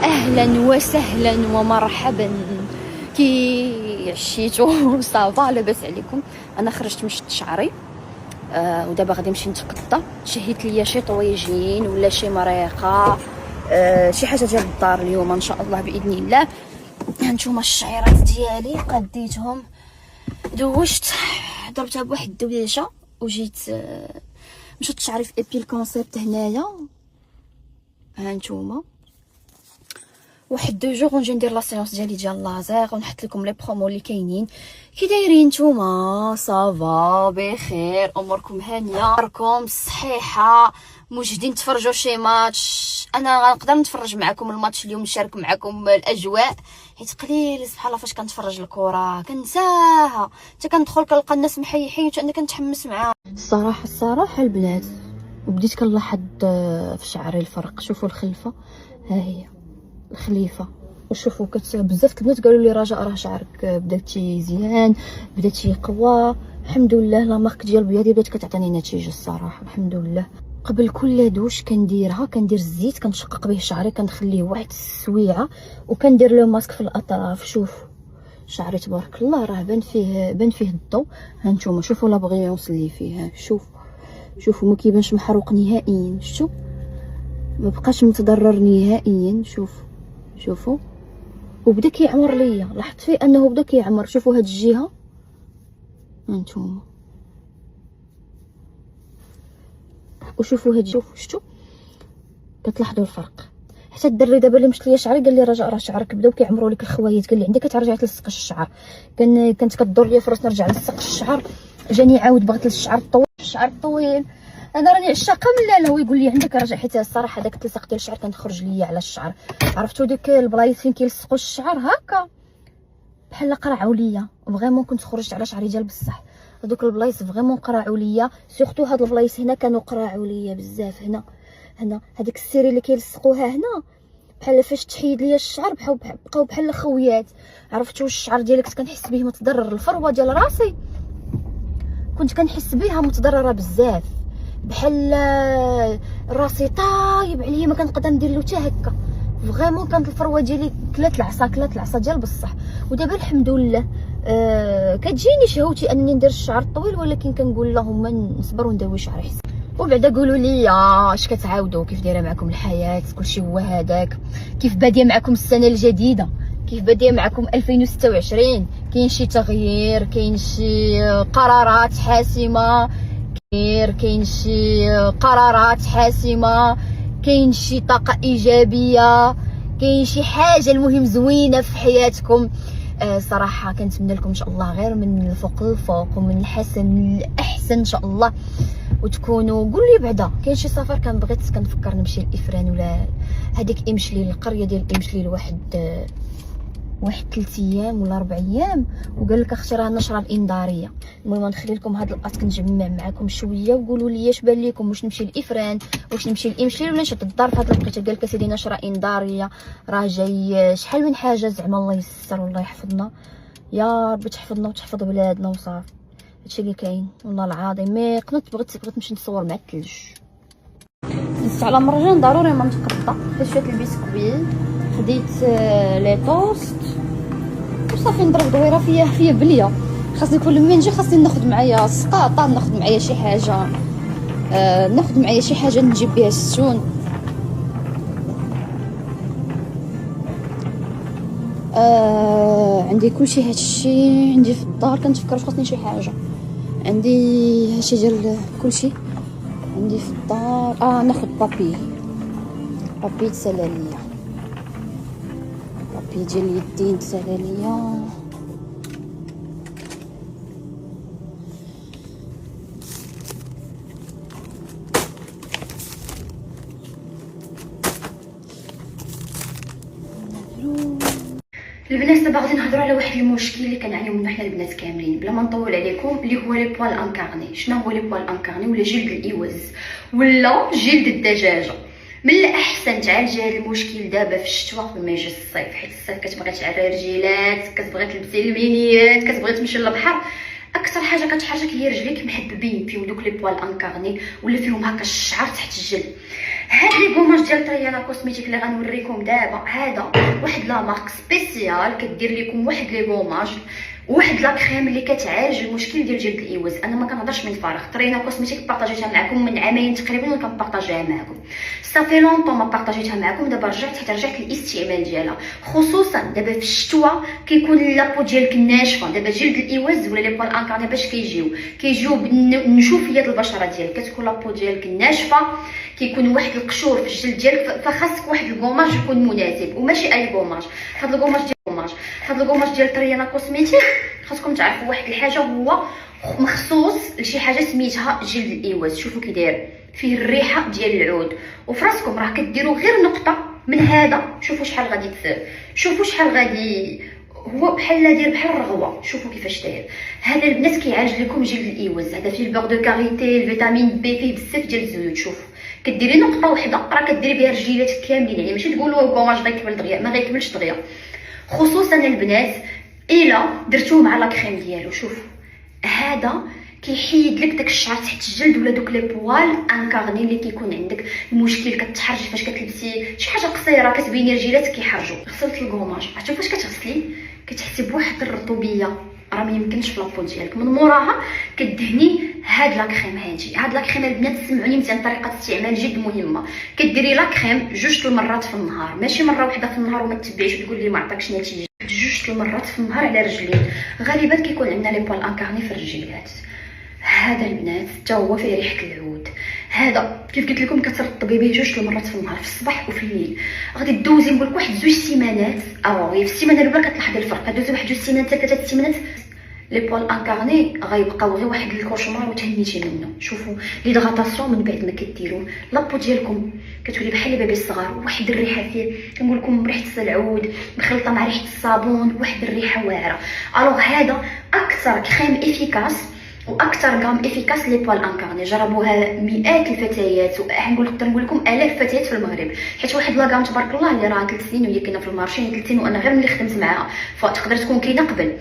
اهلا وسهلا ومرحبا. كي عشيتو صافا لاباس عليكم؟ انا خرجت مشت شعري ودابا غادي نمشي نتقطى. شهيت ليا شي طويجين ولا شي مريقه شي حاجه ديال الدار اليوم ان شاء الله باذن الله. هانتوما الشعيرات ديالي قديتهم، دوشت ضربتها بواحد الدويجه وجيت مشيت شعري في ايبي الكونسيبت هنايا. هانتوما واحد دو جوغ ونجي ندير لا سيونس ديالي ديال لازير ونحط لكم لي برومو اللي كاينين. كي دايرين نتوما؟ صافا بخير؟ اموركم هانيه؟ اموركم صحيحه؟ موجدين تفرجوا شي ماتش؟ انا غنقدر نتفرج معكم الماتش اليوم، نشارك معكم الاجواء، حيت قليل سبحان الله فاش كنتفرج الكره كنساها، حتى كندخل كنلقى الناس محيحين وانا كنتحمس معاهم. الصراحه البنات وبديت كنلاحظ في شعري الفرق. شوفوا الخلفه، ها هي الخليفه، وشوفوا بزاف البنات قالوا لي رجاء راه شعرك بداتي مزيان، بداتي قوى. الحمد لله لا مارك ديال بياضي بدات كتعطيني نتيجه الصراحه الحمد لله. قبل كل دوش كندير الزيت كنشقق به شعري، كنخليه واحد السويعه وكندير له ماسك في الاطراف. شوفوا شعري تبارك الله راه بان فيه الضو. هانتوما شوفوا لا بغيونس اللي فيه، شوفوا ما كيبانش محروق نهائيا، شفتوا ما بقاش متضرر نهائيا. شوفوا وبدا كيعمر ليا، لاحظت فيه انه بدا كيعمر. شوفوا هاد الجهه هانتوما، وشوفوا هاد شفتوا كتلاحظوا الفرق. حتى الدري دابا اللي مشت ليا شعري قال لي رجاء راه شعرك بداو كيعمروا لك الخوايط، قال لي عندك كترجعي تلصق الشعر. كانت كدور ليا فرص نرجع نلصق الشعر، جاني عاود بغيت الشعر الطويل. انا راني عشاقه من لا هو يقول لي عندك رجع، حيت الصراحه داك التلصق ديال الشعر كنخرج ليا على الشعر. عرفتوا ديك البلايص فين كيلصقوا الشعر هكا بحال قرعوا ليا، فريمون كنت خرجت على شعري ديال بصح. هذوك البلايص فريمون قرعوا ليا، سورتو هاد البلايص هنا كانوا قرعوا ليا بزاف. هنا هذيك السيري اللي كيلصقوها هنا بحال فاش تحيد ليا الشعر بقاو بحال خويات. عرفتوا الشعر ديالي كنت كنحس به متضرر، الفروه ديال راسي كنت كنحس بها متضرره بزاف، بحال راسي طايب عليا ما كنقدر ندير له حتى هكا. فريمون كانت الفروه ديالي كلات العصا ديال بصح. ودابا الحمد لله كتجيني شهوتي انني ندير الشعر الطويل، ولكن كنقول اللهم نصبر وندوي شعري حسن. وبعدا قولوا لي اش كتعاودوا، كيف دايره معكم الحياه؟ كلشي هو هذاك؟ كيف باديه معكم السنه الجديده؟ كيف باديه معكم 2026؟ كاين شي تغيير؟ كاين شي قرارات حاسمه؟ كاين شي قرارات حاسمه؟ كاين شي طاقه ايجابيه؟ كاين شي حاجه المهم زوينه في حياتكم؟ صراحه كنتمنى لكم ان شاء الله غير من الفوق للفوق ومن الحسن للاحسن ان شاء الله، وتكونوا. قول لي بعدا كاين شي سفر كنفكر نمشي لافران ولا هذيك امشلي القريه ديال امشلي لواحد 3 ايام ولا 4 ايام، وقال لك اختي راه النشره الانذاريه. المهم نخلي لكم هاد القط كنجمع معكم شويه، وقولوا لي اش بان لكم، واش نمشي لافران، واش نمشي لامشلي ولا نشد الدار. في هاد الوقيته قال لك سيدي نشره انذاريه راه جاي شحال من حاجه، زعما الله يسر والله يحفظنا يا ربي، تحفظنا وتحفظ بلادنا وصافي. هادشي اللي كاين والله العظيم. مي بغيت نمشي نتصور مع الثلج. دزت على مرجان ضروري ما نتقطع، حيت شويه البسكويت، خديت لي توست وصافي نضرب دويره فيا بليه. خاصني كل ما نجي خاصني ناخذ معايا سقاطه، ناخذ معايا شي حاجه، ناخذ معايا شي حاجه نجيب بها الزيتون. عندي كلشي هادشي عندي في الدار. كنتفكر خاصني شي حاجه، عندي هادشي ديال كلشي عندي في الدار. ناخذ بابي تسالى ليا، بابي ديال اليدين تسالى ليا. البنات دابا غادي نهضروا على واحد المشكل اللي كنعانيو منه حنا البنات كاملين بلا ما نطول عليكم، اللي هو لي بوال انكارني. شنو هو لي بوال انكارني؟ ولا جلد الاوز ولا جلد الدجاجه. من الاحسن تعالجي هذا المشكل دابا في الشتوى قبل ما يجي الصيف، حيت الصيف كتبغي تعري رجيلات، كتبغي تلبسي المينيات، كتبغي تمشي للبحر. اكثر حاجه كتحرجك هي رجليك محببين فيهم دوك لي بوال انكارني ولا فيهم هكا الشعر تحت الجلد. هاد لي غوماج ديال تريانا كوسميتيك اللي غنوريكم دابا، هذا واحد لا مارك سبيسيال كدير لكم واحد لي غوماج واحد لا كريم اللي كتعالج المشكل ديال جلد الايواز. انا ما كنهضرش من فراغ، ترينا كوسميتيك بارطاجيتها معكم من عامين تقريبا وانا كنبارطاجيها معكم، صافي لونطون ما بارطاجيتها معكم، دابا رجعت للاستعمال ديالها، خصوصا دابا في الشتوى كيكون لابو ديالك ناشفه. دابا جلد الايواز ولا لي بوال انكارني باش كيجيو بالنشوفيه ديال البشره ديالك، كتكون لابو ديالك ناشفه، كيكون واحد القشور في الجلد ديالك، فخاصك واحد الكوماج يكون مناسب وماشي اي كوماج. هاد الكوماج ديال تريانا كوسميتيك خاصكم تعرفوا واحد الحاجه، هو مخصوص لشي حاجه سميتها جلد الايواز. شوفوا كي داير فيه الريحه ديال العود، وفي راسكم راه كديروا غير نقطه من هذا، شوفوا شحال غادي شوفوا شحال غادي، هو بحال داير بحال الرغوه. شوفوا كيفاش داير هذا البنات، كيعالج لكم جلد الايواز. هذا فيه البور دو كاريتي، الفيتامين بي، فيه بزاف ديال الزيوت. شوفوا كديري نقطه واحده راه كديري بها رجيلاتك كاملين، يعني ماشي تقولوا كوماج غيكمل دغيا، ما غيكملش دغيا، خصوصا البنات الا درتوه مع لا كريم ديالو. شوفوا هذا كيحيد لك داك الشعر تحت الجلد ولا دوك لي بوال انكارني اللي كيكون عندك المشكل، كتحرج فاش كتلبسي شي حاجه قصيره كتبيني رجيلاتك كيحرجوا. غسلت الكوماج، عرفتوا فاش كتغسلي كتحسي بواحد الرطوبيه راه ما يمكنش في لابول ديالك، من موراها كدهني هاد لا كريم. هاد لا كريم البنات سمعوني مزيان، طريقه استعمال جد مهمه. كديري لا كريم 2 المرات في النهار، ماشي مره واحده في النهار وما تتبعيش وتقول لي ما عطاكش نتيجه. 2 المرات في النهار على رجلين، غالبا كيكون عندنا لي بوال انكارني في الرجليات. هذا البنات حتى هو فيه ريحه العود، هذا كيف قلت لكم كترطبي به 2 المرات في النهار، في الصباح وفي الليل. غادي دوزي نقول لك واحد 2 سيمانات، في السيمانه الاولى كتلاحظي الفرق، دوزي واحد 2 سيمانات حتى 3 سيمانات، لي بوال انكارني غيبقاو غير واحد الكوشمار وتهنيتي منه. شوفوا ليدغاطاسيون من بعد ما كديروه لابو ديالكم كتولي بحال البيبي الصغار، واحد الريحه فيه كنقول لكم ريحه العود مخلطه مع ريحه الصابون، واحد الريحه واعره. الوغ هذا اكثر كريم افيكاس واكثر غام افيكاس لي بوال انكارني، جربوها مئات الفتيات، نقدر نقول لكم الاف الفتيات في المغرب، حيت واحد لا غام تبارك الله اللي راه 3 سنين وهي كاينه في المارشي، 3 سنين وانا غير ملي خدمت معاها، فتقدر تكون كاينه قبل.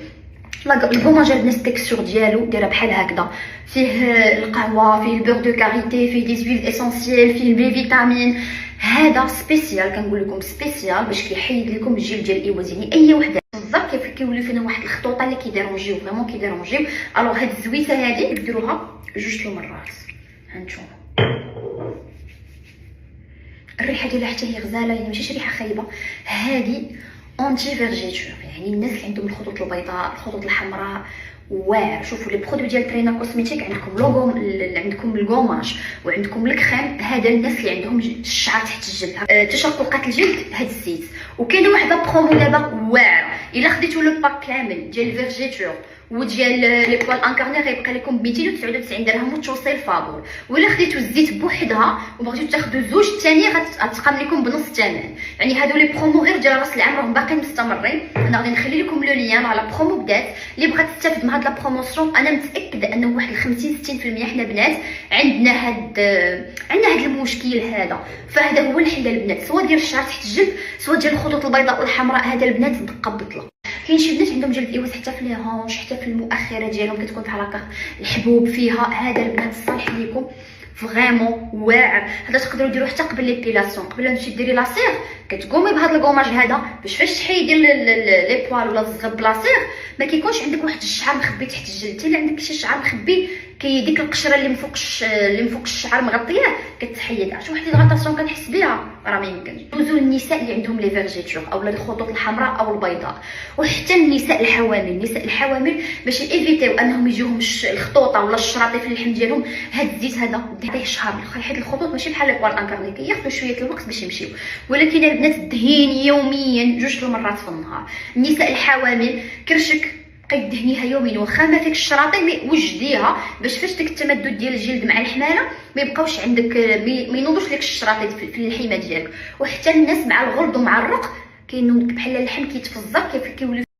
الكوماج البنات التكستور ديالو دايره بحال هكذا، فيه القهوه، فيه البور دو كاريتي، فيه دي زويل اسونسييل، فيه البي فيتامين. هذا سبيسيال، كنقول لكم سبيسيال باش كيحيد لكم الجلد ديال الايواز، يعني اي وحده بالضبط كيف كيولي فينا واحد الخطوطه اللي كيديرونجيو فريمون كيديرونجيو. الوغ هاد الزويته هادي ديروها 2 المرات. هانتوما الريحه ديالها حتى هي غزاله، يعني ماشي ريحه خايبه. هذه اونتي فيرجيتور، يعني الناس اللي عندهم الخطوط البيضاء، الخطوط الحمراء، واعر. شوفوا لي برودوي ديال ترينا كوسميتيك، عندكم لوغوم، عندكم الكوماج وعندكم الكريم، هذا الناس اللي عندهم الشعر تحت الجلد، تشققات الجلد، هذا الزيت. وكاينه واحده برومو دابا واعره، الا خديتوا لو باك كامل ديال فيرجيتور وديال لي بوال انكارني غيبقى لكم 299 درهم وتوصيل الفابور. ولا خديتوا الزيت بوحدها وبغيتوا تاخذوا زوج الثانيه غتقام لكم بنص الثمن. يعني هادو لي برومو غير ديال راس العام راهم باقيين مستمرين، انا غادي نخلي لكم لو لين على برومو بدات. اللي بغات تستافد من هاد لا بروموسيون انا متاكده انه واحد 50-60% حنا بنات عندنا هاد المشكل هذا. فهذا هو الحل البنات، سواء ديال الشعر تحت الجلد، سواء ديال الخطوط البيضاء والحمراء، هذا البنات دقه بطله. كاين شي بنات عندهم جلد ايواز حتى في لي هونش، حتى في المؤخره ديالهم كتكون بحال هكا الحبوب فيها، هذا البنات صالح ليكم فريمون واعر. هذا تقدروا ديروه حتى قبل ليبيلاسيون، قبل ما تمشي ديري لاسيغ كتقومي بهذا الكوماج هذا باش فاش تحيدي لي بوال ولا الزغب لاسيغ ما كيكونش عندك واحد الشعر مخبي تحت الجلد. الا عندك شي شعر مخبي ديك القشره اللي من فوق الشعر مغطياه كتحيد. شي واحد ليغاطاسيون كنحس بها راه ما يمكنش. دوزو النساء اللي عندهم لي فيرجيتور او الخطوط الحمراء او البيضاء، وحتى النساء الحوامل باش ايفيتيو انهم يجيهم الخطوطه ولا الشراطي في اللحم ديالهم. هاد الزيت هذا ديه شهر حيت الخطوط ماشي بحال لي بوال انكارني كياخذوا شويه الوقت باش يمشيو، ولكن البنات الدهين يوميا 2 المرات في النهار. النساء الحوامل كرشك كدهنيها يوميا، واخا ما فيك الشراطين وجديها باش فاش داك التمدد ديال الجلد مع الحماله ما يبقاوش عندك، ما ينوضوش لك الشراطين في اللحيمه ديالك. وحتى الناس مع الغلظ ومع الرق كاين بحال اللحم كيتفزر كيف كيولي